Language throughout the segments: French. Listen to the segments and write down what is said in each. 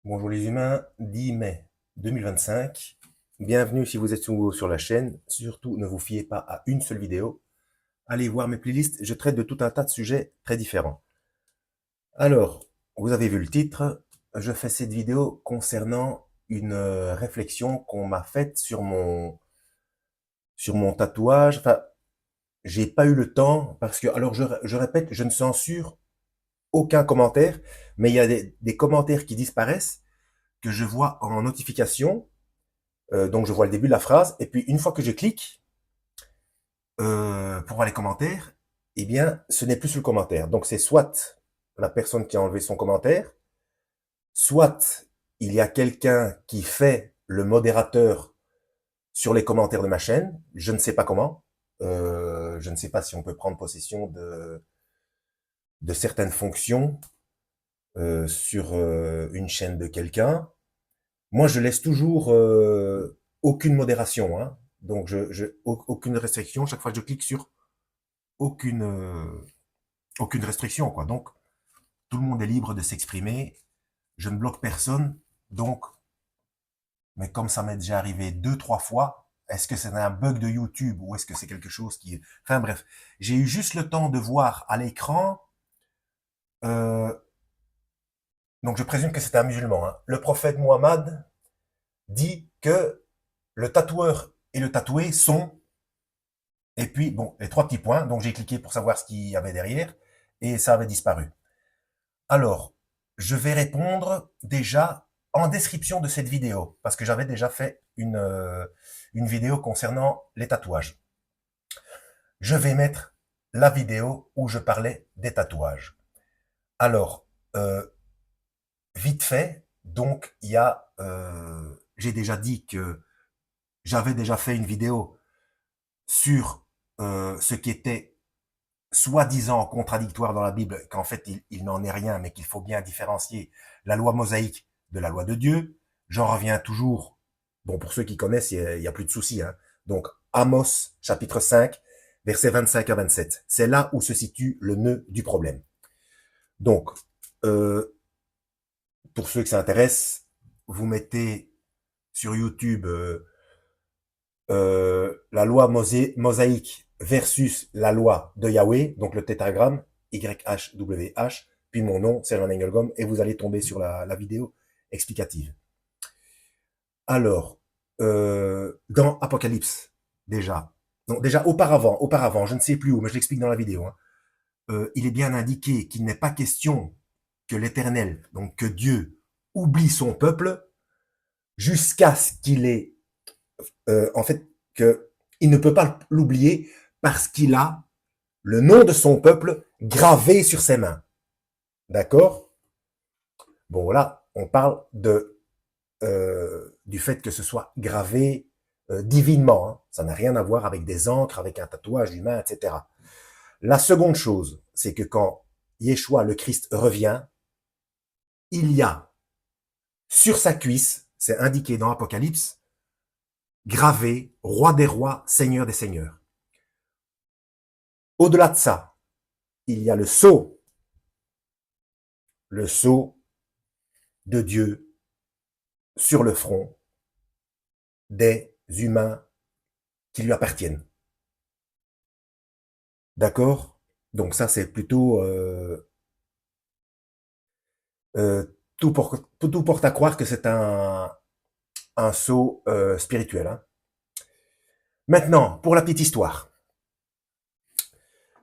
Bonjour les humains, 10 mai 2025. Bienvenue si vous êtes nouveau sur la chaîne. Surtout, ne vous fiez pas à une seule vidéo. Allez voir mes playlists, je traite de tout un tas de sujets très différents. Alors, vous avez vu le titre, je fais cette vidéo concernant une réflexion qu'on m'a faite sur mon tatouage. Enfin, j'ai pas eu le temps parce que, alors je répète, je ne censure aucun commentaire, mais il y a des commentaires qui disparaissent que je vois en notification. Donc je vois le début de la phrase, et puis une fois que je clique pour voir les commentaires, eh bien ce n'est plus sur le commentaire. Donc c'est soit la personne qui a enlevé son commentaire, soit il y a quelqu'un qui fait le modérateur sur les commentaires de ma chaîne, je ne sais pas comment, je ne sais pas si on peut prendre possession de certaines fonctions sur une chaîne de quelqu'un. Moi, je laisse toujours aucune modération, hein. Donc, aucune restriction. Chaque fois que je clique sur aucune, aucune restriction, quoi. Donc, tout le monde est libre de s'exprimer. Je ne bloque personne. Donc, mais comme ça m'est déjà arrivé 2, 3 fois, est-ce que c'est un bug de YouTube ou est-ce que c'est quelque chose qui... Enfin bref, j'ai eu juste le temps de voir à l'écran. Euh, donc, je présume que c'est un musulman, hein. Le prophète Mohammed dit que le tatoueur et le tatoué sont... Et puis, bon, les 3 petits points. Donc, j'ai cliqué pour savoir ce qu'il y avait derrière et ça avait disparu. Alors, je vais répondre déjà en description de cette vidéo parce que j'avais déjà fait une vidéo concernant les tatouages. Je vais mettre la vidéo où je parlais des tatouages. Alors, vite fait, donc, il y a... j'ai déjà dit que j'avais déjà fait une vidéo sur ce qui était soi-disant contradictoire dans la Bible, qu'en fait il n'en est rien, mais qu'il faut bien différencier la loi mosaïque de la loi de Dieu. J'en reviens toujours, bon pour ceux qui connaissent, il y a plus de soucis, hein. Donc Amos chapitre 5, versets 25 à 27. C'est là où se situe le nœud du problème. Donc, euh, pour ceux que ça intéresse, vous mettez sur YouTube la loi mosaïque versus la loi de Yahweh, donc le tétragramme, YHWH, puis mon nom, Servan Engelgom, et vous allez tomber sur la vidéo explicative. Alors, dans Apocalypse, déjà, donc déjà auparavant, je ne sais plus où, mais je l'explique dans la vidéo, hein, il est bien indiqué qu'il n'est pas question que l'Éternel, donc que Dieu, oublie son peuple jusqu'à ce qu'il ait en fait, qu'il ne peut pas l'oublier parce qu'il a le nom de son peuple gravé sur ses mains. D'accord? Bon, là, on parle du fait que ce soit gravé divinement, hein. Ça n'a rien à voir avec des encres, avec un tatouage humain, etc. La seconde chose, c'est que quand Yeshua, le Christ, revient, il y a sur sa cuisse, c'est indiqué dans Apocalypse, gravé Roi des rois, Seigneur des seigneurs. Au-delà de ça, il y a le sceau de Dieu sur le front des humains qui lui appartiennent. D'accord? Donc ça, c'est plutôt... tout porte à croire que c'est un sceau spirituel, hein. Maintenant, pour la petite histoire.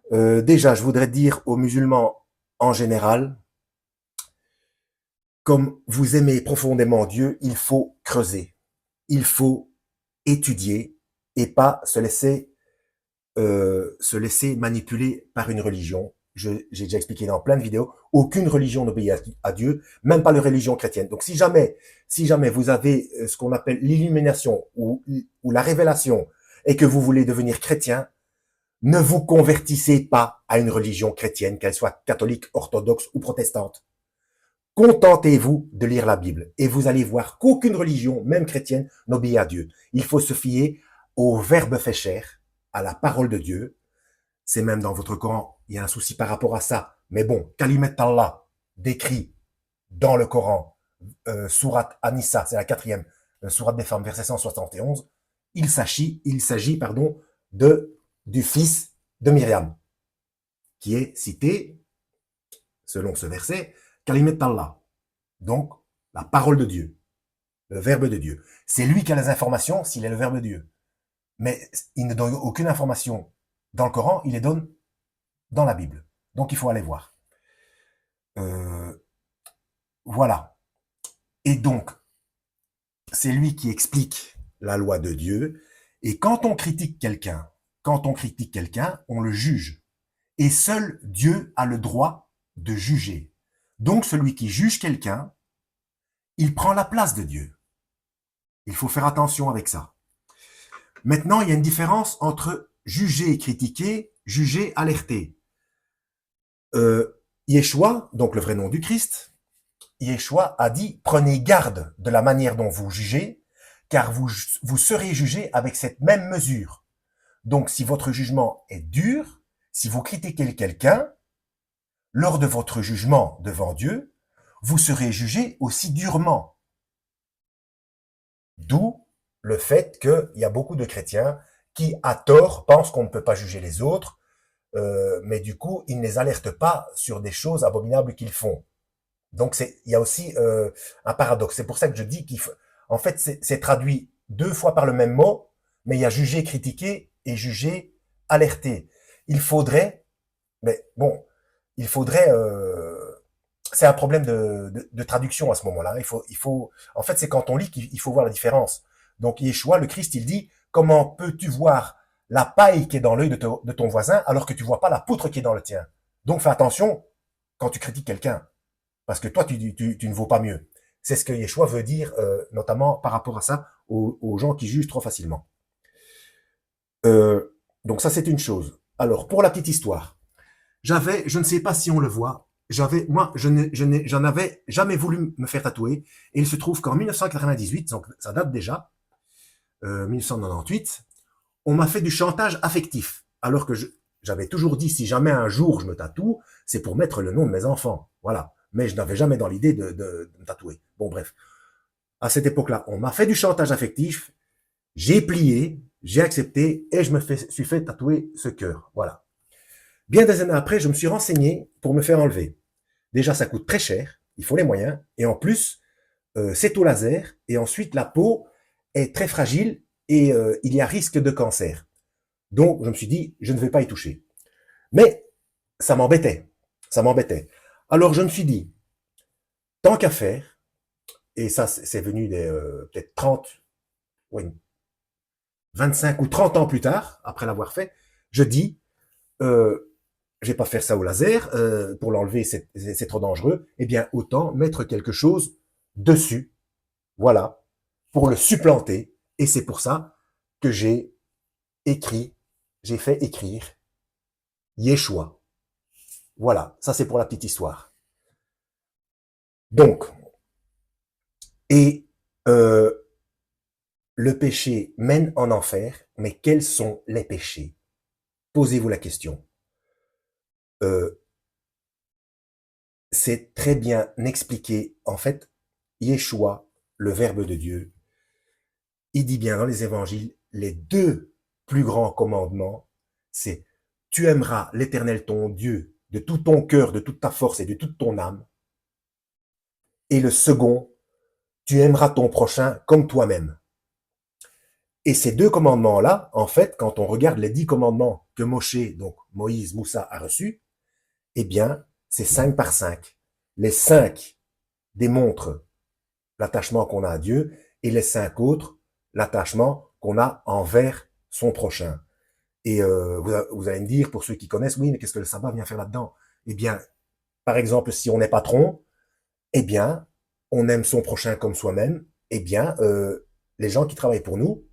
Déjà, je voudrais dire aux musulmans en général, comme vous aimez profondément Dieu, il faut creuser. Il faut étudier et pas se laisser manipuler par une religion. J'ai déjà expliqué dans plein de vidéos, aucune religion n'obéit à Dieu, même pas la religion chrétienne. Donc si jamais vous avez ce qu'on appelle l'illumination ou la révélation et que vous voulez devenir chrétien, ne vous convertissez pas à une religion chrétienne, qu'elle soit catholique, orthodoxe ou protestante. Contentez-vous de lire la Bible et vous allez voir qu'aucune religion, même chrétienne, n'obéit à Dieu. Il faut se fier au Verbe fait chair, à la parole de Dieu. C'est même dans votre Coran, il y a un souci par rapport à ça. Mais bon, Kalimat Allah, décrit dans le Coran, sourate Anissa, c'est la quatrième sourate des femmes, verset 171, il s'agit du fils de Myriam, qui est cité, selon ce verset, Kalimet Allah, donc la parole de Dieu, le verbe de Dieu. C'est lui qui a les informations s'il est le verbe de Dieu. Mais il ne donne aucune information dans le Coran, il les donne dans la Bible. Donc il faut aller voir. Voilà. Et donc, c'est lui qui explique la loi de Dieu. Et quand on critique quelqu'un, on le juge. Et seul Dieu a le droit de juger. Donc celui qui juge quelqu'un, il prend la place de Dieu. Il faut faire attention avec ça. Maintenant, il y a une différence entre juger et critiquer, juger, alerter. Yeshua, donc le vrai nom du Christ, Yeshua a dit, prenez garde de la manière dont vous jugez, car vous serez jugés avec cette même mesure. Donc, si votre jugement est dur, si vous critiquez quelqu'un, lors de votre jugement devant Dieu, vous serez jugé aussi durement. D'où le fait qu'il y a beaucoup de chrétiens qui, à tort, pensent qu'on ne peut pas juger les autres, mais du coup, ils ne les alertent pas sur des choses abominables qu'ils font. Donc, il y a aussi un paradoxe. C'est pour ça que je dis en fait, c'est traduit deux fois par le même mot, mais il y a juger, critiquer et juger, alerter. Il faudrait, mais bon, c'est un problème de traduction à ce moment-là. En fait, c'est quand on lit qu'il faut voir la différence. Donc, Yeshua, le Christ, il dit, comment peux-tu voir la paille qui est dans l'œil de ton voisin alors que tu vois pas la poutre qui est dans le tien? Donc, fais attention quand tu critiques quelqu'un, parce que toi, tu ne vaux pas mieux. C'est ce que Yeshua veut dire, notamment par rapport à ça, aux gens qui jugent trop facilement. Donc ça, c'est une chose. Alors, pour la petite histoire, je ne sais pas si on le voit, moi, j'en avais jamais voulu me faire tatouer, et il se trouve qu'en 1998, donc ça date déjà, 1998, on m'a fait du chantage affectif, alors que j'avais toujours dit, si jamais un jour je me tatoue, c'est pour mettre le nom de mes enfants, voilà. Mais je n'avais jamais dans l'idée de me tatouer. Bon, bref. À cette époque-là, on m'a fait du chantage affectif, j'ai plié, j'ai accepté, et je suis fait tatouer ce cœur, voilà. Bien des années après, je me suis renseigné pour me faire enlever. Déjà, ça coûte très cher, il faut les moyens, et en plus, c'est au laser, et ensuite, la peau est très fragile, et il y a risque de cancer. Donc, je me suis dit, je ne vais pas y toucher. Mais, ça m'embêtait. Ça m'embêtait. Alors, je me suis dit, tant qu'à faire, et ça, c'est venu peut-être 30, oui, 25 ou 30 ans plus tard, après l'avoir fait, je dis, je vais pas faire ça au laser, pour l'enlever, c'est trop dangereux. Eh bien, autant mettre quelque chose dessus, voilà, pour le supplanter. Et c'est pour ça que j'ai fait écrire Yeshua. Voilà, ça c'est pour la petite histoire. Donc, et le péché mène en enfer, mais quels sont les péchés? Posez-vous la question. C'est très bien expliqué. En fait, Yeshua, le Verbe de Dieu, il dit bien dans les évangiles, les deux plus grands commandements, c'est tu aimeras l'Éternel ton Dieu de tout ton cœur, de toute ta force et de toute ton âme. Et le second, tu aimeras ton prochain comme toi-même. Et ces deux commandements-là, en fait, quand on regarde les 10 commandements que Moshe, donc Moïse, Moussa a reçus, eh bien, c'est 5 par 5. Les 5 démontrent l'attachement qu'on a à Dieu et les 5 autres, l'attachement qu'on a envers son prochain. Et vous allez me dire, pour ceux qui connaissent, oui, mais qu'est-ce que le sabbat vient faire là-dedans? Eh bien, par exemple, si on est patron, eh bien, on aime son prochain comme soi-même, eh bien, les gens qui travaillent pour nous,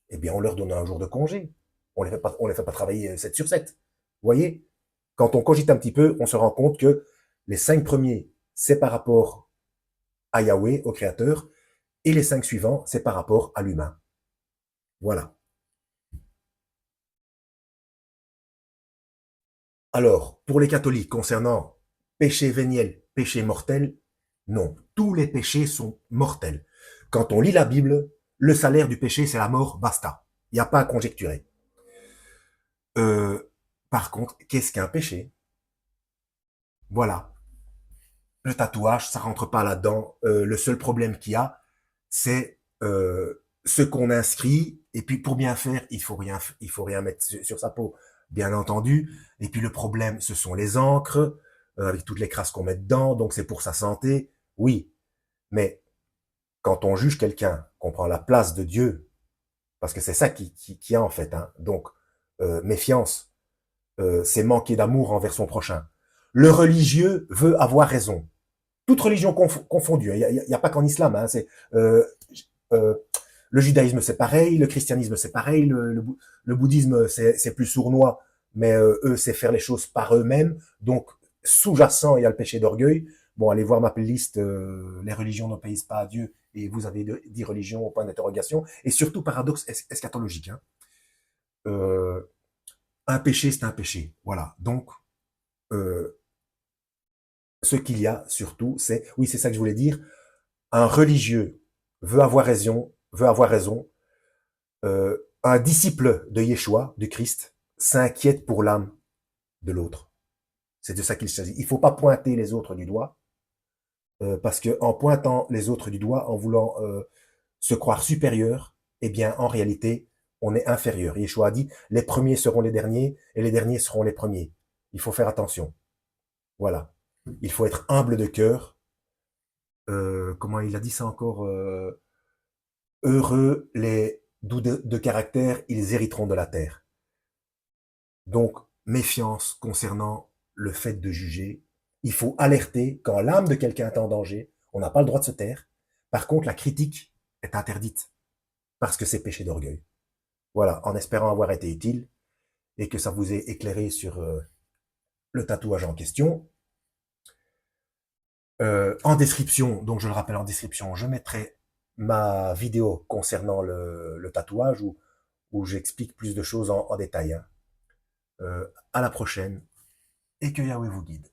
eh bien, on leur donne un jour de congé. On les fait pas travailler 7 sur 7. Vous voyez? Quand on cogite un petit peu, on se rend compte que les 5 premiers, c'est par rapport à Yahweh, au Créateur, et les 5 suivants, c'est par rapport à l'humain. Voilà. Alors, pour les catholiques, concernant péché véniel, péché mortel, Non, tous les péchés sont mortels. Quand on lit la Bible, le salaire du péché, c'est la mort, basta. Il n'y a pas à conjecturer. Euh, Par contre, qu'est-ce qu'un péché? Voilà. Le tatouage, ça rentre pas là-dedans. Le seul problème qu'il y a, c'est ce qu'on inscrit. Et puis pour bien faire, il faut rien mettre sur sa peau, bien entendu. Et puis le problème, ce sont les encres, avec toutes les crasses qu'on met dedans. Donc c'est pour sa santé, oui. Mais quand on juge quelqu'un, qu'on prend la place de Dieu, parce que c'est ça qui a en fait. Hein. Donc méfiance, c'est manquer d'amour envers son prochain. Le religieux veut avoir raison. Toute religion confondue. Il y a pas qu'en islam. Hein, c'est euh, le judaïsme, c'est pareil. Le christianisme, c'est pareil. Le bouddhisme, c'est plus sournois, mais eux, c'est faire les choses par eux-mêmes. Donc, sous-jacent, il y a le péché d'orgueil. Bon, allez voir ma playlist Les religions n'obéissent pas à Dieu, et vous avez 10 religions au point d'interrogation. Et surtout, paradoxe eschatologique. Hein. Euh, un péché, c'est un péché. Voilà. Donc, euh, ce qu'il y a surtout, c'est, oui, c'est ça que je voulais dire, un religieux veut avoir raison. Un disciple de Yeshua, du Christ, s'inquiète pour l'âme de l'autre. C'est de ça qu'il s'agit. Il ne faut pas pointer les autres du doigt, parce que en pointant les autres du doigt, en voulant se croire supérieur, eh bien, en réalité, on est inférieur. Yeshua a dit, les premiers seront les derniers, et les derniers seront les premiers. Il faut faire attention. Voilà. Il faut être humble de cœur. Comment il a dit ça encore heureux les doux de caractère, ils hériteront de la terre. Donc, méfiance concernant le fait de juger. Il faut alerter quand l'âme de quelqu'un est en danger. On n'a pas le droit de se taire. Par contre, la critique est interdite parce que c'est péché d'orgueil. Voilà, en espérant avoir été utile et que ça vous ait éclairé sur le tatouage en question. En description, donc je le rappelle en description, je mettrai ma vidéo concernant le tatouage où j'explique plus de choses en détail. Hein. À la prochaine et que Yahweh vous guide.